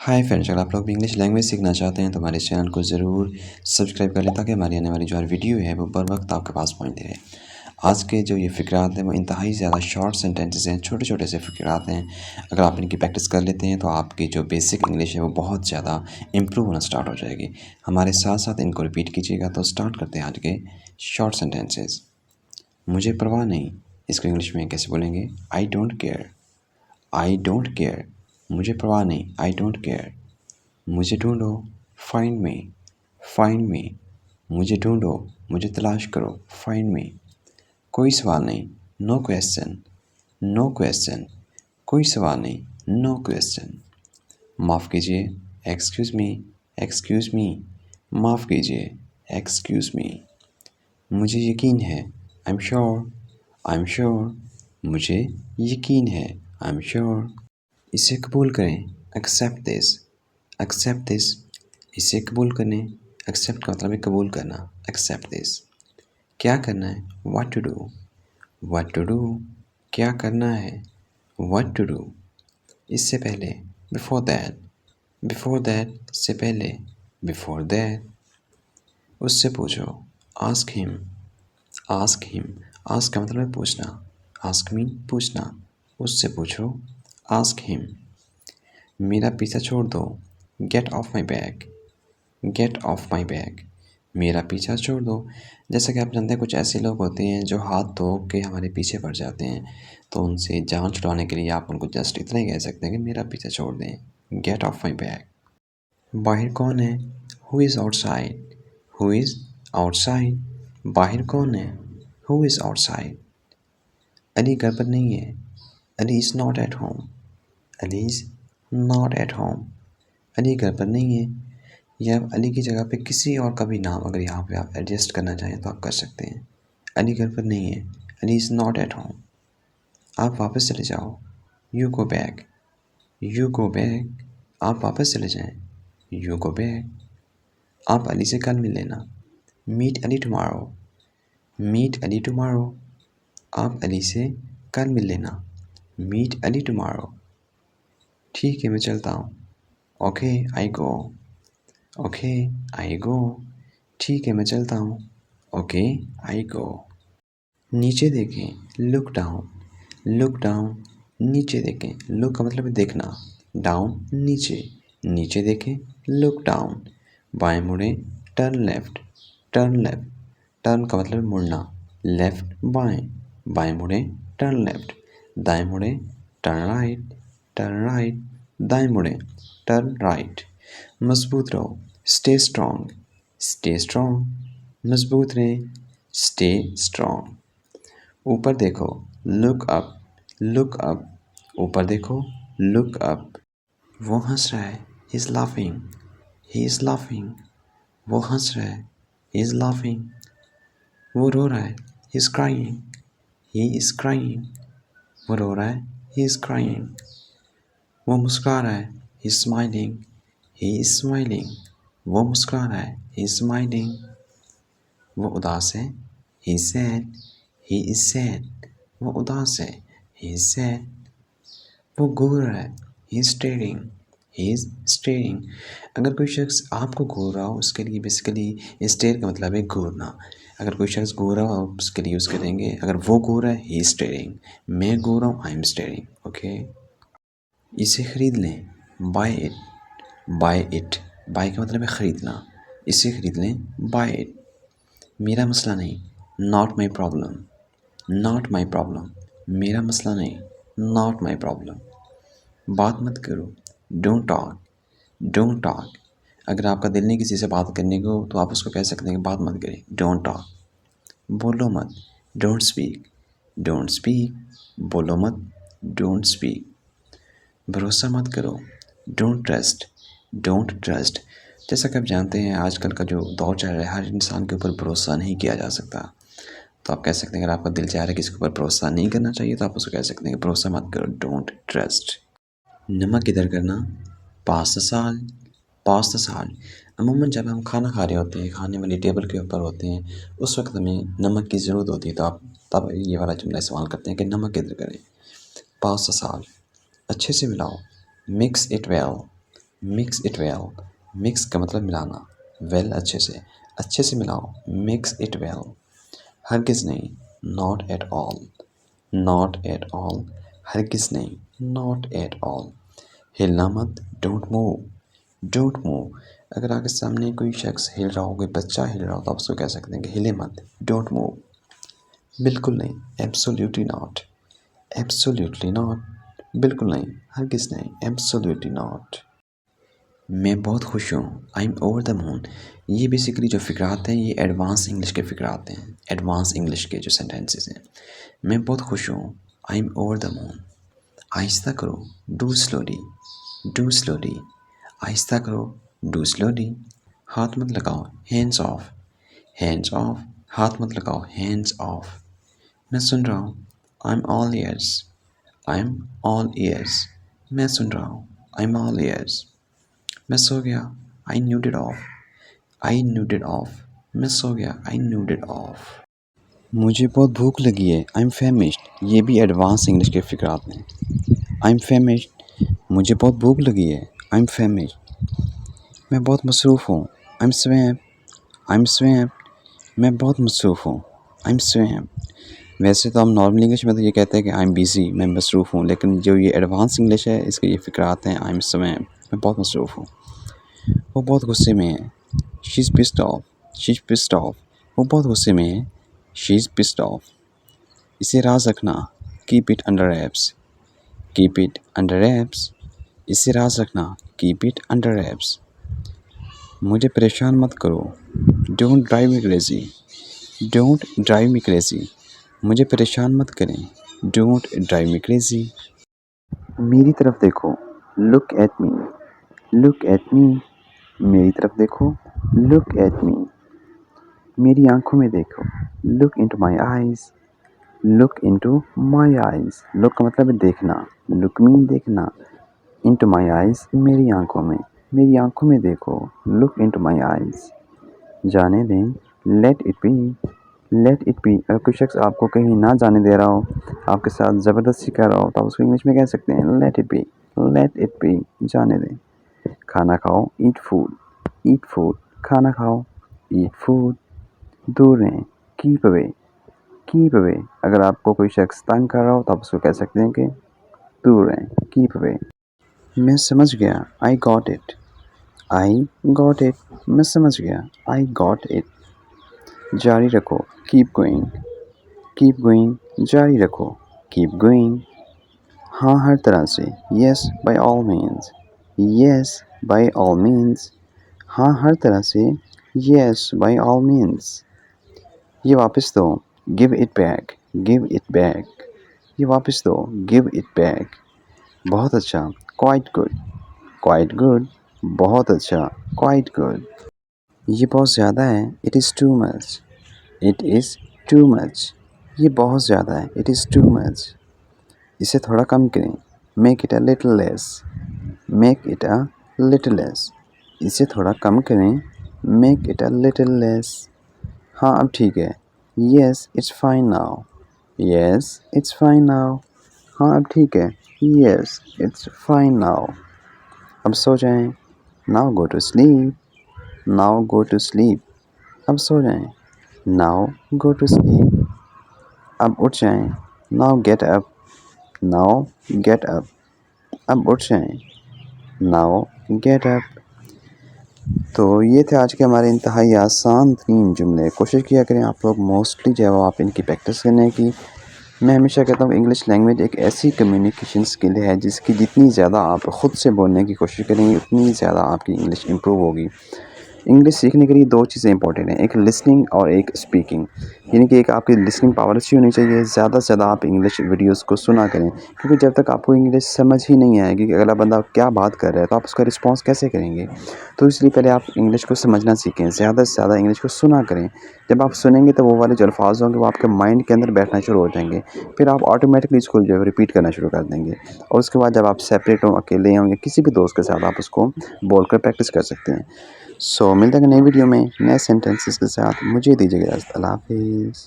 Hi friends, अगर आप लोग भी इंग्लिश लैंग्वेज सीखना चाहते हैं तो हमारे चैनल को ज़रूर सब्सक्राइब कर लें ताकि हमारी आने वाली जो वीडियो है वो बर वक्त आपके पास पहुंचती रहे। आज के जो ये फ़िक्रात हैं वो इंतहाई ज़्यादा शॉर्ट सेंटेंसेस हैं, छोटे छोटे से फ़िक्रात हैं। अगर आप इनकी प्रैक्टिस कर लेते हैं तो आपकी जो बेसिक इंग्लिश है वो बहुत ज़्यादा इम्प्रूव होना स्टार्ट हो जाएगी। हमारे साथ साथ इनको रिपीट कीजिएगा। तो स्टार्ट करते हैं आज के शॉर्ट सेंटेंसेस। मुझे परवाह नहीं, इसको इंग्लिश में कैसे बोलेंगे? I don't care. I don't care, मुझे परवाह नहीं, आई डोंट केयर। मुझे ढूंढो, फाइंड मी, फाइंड मी। मुझे ढूंढो, मुझे तलाश करो, फाइंड मी। कोई सवाल नहीं, नो क्वेश्चन, नो क्वेश्चन। कोई सवाल नहीं, नो क्वेश्चन। माफ़ कीजिए, एक्सक्यूज़ मी, एक्सक्यूज़ मी। माफ़ कीजिए, एक्सक्यूज़ मी। मुझे यकीन है, I am sure, I am sure. मुझे यकीन है, आई एम श्योर। इसे कबूल करें, एक्सेप्ट दिस, एक्सेप्ट दिस। इसे कबूल करने, एक्सेप्ट का मतलब है कबूल करना, एक्सेप्ट दिस। क्या करना है, what to do, what to do. क्या करना है, व्हाट टू डू। इससे पहले, बिफोर दैट, बिफोर दैट से पहले, बिफोर दैट। उससे पूछो, ask him, ask him. Ask का मतलब है पूछना, आस्क मीन पूछना। उससे पूछो, आस्क हिम। मेरा पीछा छोड़ दो, get off my back, get off my back. मेरा पीछा छोड़ दो। जैसा कि आप जानते हैं कुछ ऐसे लोग होते हैं जो हाथ धो के हमारे पीछे पड़ जाते हैं, तो उनसे जान छुड़ाने के लिए आप उनको जस्ट इतना ही कह सकते हैं कि मेरा पीछा छोड़ दें, गेट ऑफ माई बैक। बाहर कौन है, who is outside, who is outside. बाहर कौन है, हु इज़ आउटसाइड। अली घर पर नहीं है, Ali is not at home, Ali is not at home. Ali घर पर नहीं है, या अली की जगह पे किसी और का भी नाम अगर यहाँ पे आप एडजस्ट करना चाहें तो आप कर सकते हैं। अली घर पर नहीं है, Ali is not at home. आप वापस चले जाओ, you go back, you go back. आप वापस चले जाएं, यू गो बैक। आप अली से कल मिल लेना, meet Ali tomorrow, meet Ali tomorrow. आप अली से कल मिल लेना, मीट अली टुमारो। ठीक है मैं चलता हूँ, okay I go, okay I गो। ठीक है मैं चलता हूँ, ओके आई गो। नीचे देखें, लुक डाउन, लुक डाउन। नीचे देखें, लुक का मतलब है देखना, डाउन नीचे। नीचे देखें, लुक डाउन। बाएं मुड़ें, turn left, turn left. Turn का मतलब है मुड़ना, लेफ्ट बाएं। बाएं मुड़ें, टर्न लेफ्ट। दाएं मुड़ें, टर्न राइट, टर्न राइट। दाएं मुड़ें, टर्न राइट। मजबूत रहो, स्टे स्ट्रॉन्ग, स्टे स्ट्रॉन्ग। मजबूत रहें, स्टे स्ट्रॉन्ग। ऊपर देखो, लुक अप, लुक अप। ऊपर देखो, लुक अप। वो हंस रहा है, he is laughing, he is laughing. वो हंस रहा है, ही इज़ लाफिंग। वो रो रहा है, he is crying, he is crying. वो रो रहा है, ही इज़ क्राइंग। वो मुस्कुरा रहा है, he is smiling, he is smiling. वो मुस्कुरा रहा है, ही इज़ स्माइलिंग। वो उदास है, he is sad, he is sad. वो उदास है, ही इज़ सैड। वो घूर रहा है, he is steering, he is steering. अगर कोई शख्स आपको घूर रहा हो उसके लिए बेसिकली स्टेयर का मतलब है घूरना। अगर कोई शख्स घूर रहा हो उसके लिए यूज़ करेंगे, अगर वो घूर रहा है ही इज़ स्टेयरिंग, मैं घूर रहा हूँ आई एम स्टेयरिंग, ओके। इसे ख़रीद लें, buy it, buy it. Buy का मतलब है ख़रीदना, इसे ख़रीद लें, बाय इट। मेरा मसला नहीं, not my problem, not my problem. मेरा मसला नहीं, नॉट माई प्रॉब्लम। बात मत करो, डोंट टॉक, डोंट टॉक। अगर आपका दिल नहीं किसी से बात करने को तो आप उसको कह सकते हैं कि बात मत करें, डोंट टॉक। बोलो मत, डोंट स्पीक, डोंट स्पीक। बोलो मत, डोंट स्पीक। भरोसा मत करो, डोंट ट्रस्ट, डोंट ट्रस्ट। जैसा कि आप जानते हैं आजकल का जो दौर चल रहा है, हर इंसान के ऊपर भरोसा नहीं किया जा सकता। तो आप कह सकते हैं अगर आपका दिल चाह रहा है किसी के ऊपर भरोसा नहीं करना चाहिए तो आप उसको कह सकते हैं कि भरोसा मत करो, डोंट ट्रस्ट। नमक इधर करना, पास द साल, पास द साल। अमूमन जब हम खाना खा रहे होते हैं, खाने वाली टेबल के ऊपर होते हैं, उस वक्त हमें नमक की ज़रूरत होती है, तो आप तब ये वाला जुमला इस्तेमाल करते हैं कि नमक इधर करें, पास द साल। अच्छे से मिलाओ, mix it well, mix it well. Mix का मतलब मिलाना, वेल अच्छे से मिलाओ। Mix it well. हरगिज़ नहीं, not at all. Not at all, हरगिज़ नहीं, नॉट एट ऑल। हिलना मत, डोंट मूव। Don't move. अगर आपके सामने कोई शख्स हिल रहा हो, कोई बच्चा हिल रहा हो, तो आप उसको कह सकते हैं कि हिले मत, डोंट मूव। बिल्कुल नहीं, एब्सोल्युटली नॉट। एब्सोल्युटली नॉट, बिल्कुल नहीं, हरगिज़ नहीं, एब्सोल्युटली नॉट। मैं बहुत खुश हूँ, I am over the moon. ये बेसिकली जो फ़िक्रात हैं, ये एडवांस इंग्लिश के फ़िक्रात हैं, एडवांस इंग्लिश के जो सेंटेंसेस हैं। मैं बहुत खुश हूँ, I am over the moon. आहिस्ता करो, डू स्लोली। डू स्लोली, आहिस्ता करो, डू स्लोली। हाथ मत लगाओ, हैंड्स ऑफ। हैंड्स ऑफ, हाथ मत लगाओ, हैंड्स ऑफ। मैं सुन रहा हूँ, I am all years. I am all years, मैं सुन रहा हूँ, आई एम ऑल ईयर्स। मैं सो गया, आई न्यूडेड ऑफ। आई न्यूडेड ऑफ, मैं सो गया, आई न्यूडेड ऑफ। मुझे बहुत भूख लगी है, आई एम फैमिश्ड। ये भी एडवांस इंग्लिश के फ़िक्रात हैं। आई एम फैमिश्ड, मुझे बहुत भूख लगी है, आई एम फैमिश्ड। मैं बहुत मसरूफ़ हूँ, I am swamp. I am swamp, मैं बहुत मसरूफ़ हूँ, आई एम स्वैम्प। वैसे तो हम नॉर्मल इंग्लिश में तो ये कहते हैं कि आई एम बिज़ी, मैं मसरूफ़ हूँ, लेकिन जो ये एडवांस इंग्लिश है, इसके ये फ़िक्रात हैं, आई एम स्वैम्प, मैं बहुत मसरूफ़ हूँ। वो बहुत गुस्से में है, she is pissed off. She is pissed off, वो बहुत गुस्से में है, शी इज़ पिस्ड ऑफ। इसे राज रखना, keep it under raps. Keep it under raps, इसे राज रखना, कीप इट अंडर रैप्स। मुझे परेशान मत करो, don't drive me crazy. Don't drive me crazy, मुझे परेशान मत करें, डोंट ड्राइव मी क्रेज़ी। मेरी तरफ देखो, look at me. Look at me, मेरी तरफ देखो, लुक एट मी। मेरी आंखों में देखो, look into my eyes. Look into my eyes, look का मतलब है देखना, लुक मीन देखना, इनटू माय आईज़ मेरी आंखों में। मेरी आंखों में देखो, लुक इनटू माय आईज़। जाने दें, let it be. Let it be, अगर कोई शख्स आपको कहीं ना जाने दे रहा हो, आपके साथ ज़बरदस्ती कर रहा हो, तो आप उसको इंग्लिश में कह सकते हैं let it be. Let it be, जाने दें। खाना खाओ, ईट फूड। ईट फूड, खाना खाओ, ईट फूड। दूर रहें, कीप अवे। कीप अवे, अगर आपको कोई शख्स तंग कर रहा हो, तो आप उसको कह सकते हैं कि दूर रहें, कीप अवे। मैं समझ गया, I got it. I got it, मैं समझ गया, आई गॉट इट। जारी रखो, कीप गोइंग। कीप गोइंग, जारी रखो, कीप गोइंग। हाँ हर तरह से, yes by all means. Yes by all means, हाँ हर तरह से, येस बाय ऑल मीन्स। ये वापस दो, give it back. Give it back, ये वापस दो, गिव इट बैक। बहुत अच्छा, क्वाइट गुड। क्वाइट गुड, बहुत अच्छा, क्वाइट गुड। ये बहुत ज़्यादा है, it is too much. It is too much, ये बहुत ज़्यादा है, इट इज़ टू मच। इसे थोड़ा कम करें, make it a little less. Make it a little less, इसे थोड़ा कम करें, make it a little less. हाँ अब ठीक है, yes it's fine now. Yes it's fine now, हाँ अब ठीक है, येस इट्स फाइन नाउ। अब सो जाएं, now go to sleep. Now go to sleep, अब सो जाएं, नाउ गो टू स्लीप। अब उठ जाएं, now get up. Now get up, अब उठ जाएं, नाउ गेट अप। तो ये थे आज के हमारे इंतहाई आसान तरीन जुमले। कोशिश किया करें आप लोग मोस्टली जो है वो आप इनकी प्रैक्टिस करने की। मैं हमेशा कहता हूँ इंग्लिश लैंग्वेज एक ऐसी कम्युनिकेशन स्किल है जिसकी जितनी ज़्यादा आप ख़ुद से बोलने की कोशिश करेंगे, उतनी ज़्यादा आपकी इंग्लिश इम्प्रूव होगी। इंग्लिश सीखने के लिए दो चीज़ें इंपॉर्टेंट हैं, एक लिसनिंग और एक स्पीकिंग। यानी कि एक आपकी लिसनिंग पावर अच्छी होनी चाहिए, ज़्यादा से ज़्यादा आप इंग्लिश वीडियोस को सुना करें, क्योंकि जब तक आपको इंग्लिश समझ ही नहीं आएगी कि अगला बंदा क्या बात कर रहा है, तो आप उसका रिस्पॉन्स कैसे करेंगे। तो इसलिए पहले आप इंग्लिश को समझना सीखें, ज़्यादा से ज़्यादा इंग्लिश को सुना करें। जब आप सुनेंगे तो वो वाले जो अल्फाज होंगे वो आपके माइंड के अंदर बैठना शुरू हो जाएंगे, फिर आप ऑटोमेटिकली इसको जो है रिपीट करना शुरू कर देंगे। और उसके बाद जब आप सेपरेट हों, अकेले हों या किसी भी दोस्त के साथ, आप उसको बोलकर प्रैक्टिस कर सकते हैं। मिलते हैं नई वीडियो में नए सेंटेंसेस के साथ। मुझे दीजिएगा इजाज़त। अल्लाह हाफ़िज़।